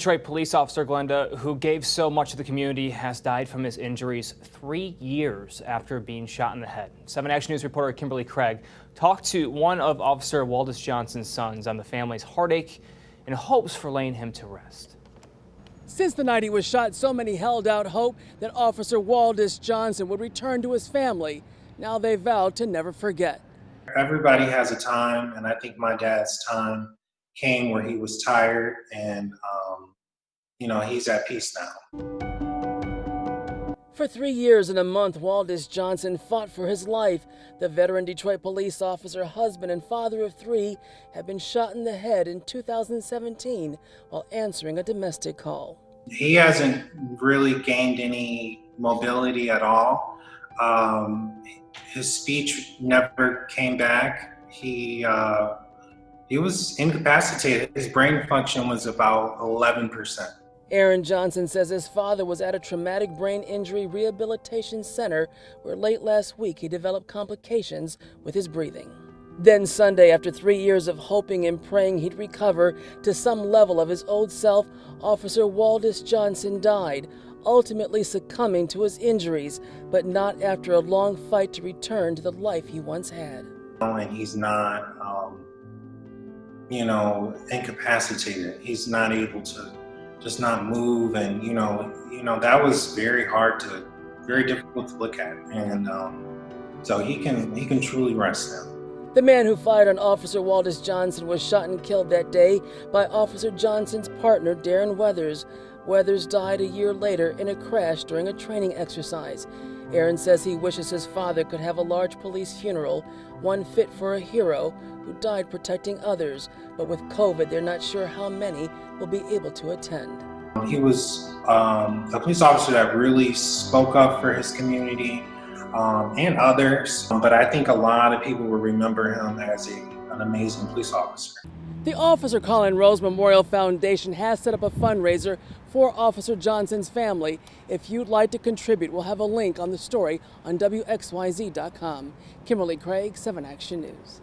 Detroit police officer Glenda, who gave so much to the community, has died from his injuries 3 years after being shot in the head. 7 Action News reporter Kimberly Craig talked to one of Officer Waldis Johnson's sons on the family's heartache and hopes for laying him to rest. Since the night he was shot, so many held out hope that Officer Waldis Johnson would return to his family. Now they vowed to never forget. Everybody has a time, and I think my dad's time came where he was tired, and he's at peace now. For 3 years and a month, Waldis Johnson fought for his life. The veteran Detroit police officer, husband and father of 3, had been shot in the head in 2017 while answering a domestic call. He hasn't really gained any mobility at all. His speech never came back. He was incapacitated. His brain function was about 11%. Aaron Johnson says his father was at a traumatic brain injury rehabilitation center where late last week he developed complications with his breathing. Then Sunday, after 3 years of hoping and praying he'd recover to some level of his old self, Officer Waldis Johnson died, ultimately succumbing to his injuries, but not after a long fight to return to the life he once had. And he's not, incapacitated. He's not able to just not move, and that was very difficult to look at, and so he can truly rest now. The man who fired on Officer Waldis Johnson was shot and killed that day by Officer Johnson's partner, Darren Weathers. Weathers died a year later in a crash during a training exercise. Aaron says he wishes his father could have a large police funeral, one fit for a hero who died protecting others, but with COVID, they're not sure how many will be able to attend. He was a police officer that really spoke up for his community and others, but I think a lot of people will remember him as an amazing police officer. The Officer Colin Rose Memorial Foundation has set up a fundraiser for Officer Johnson's family. If you'd like to contribute, we'll have a link on the story on WXYZ.com. Kimberly Craig, 7 Action News.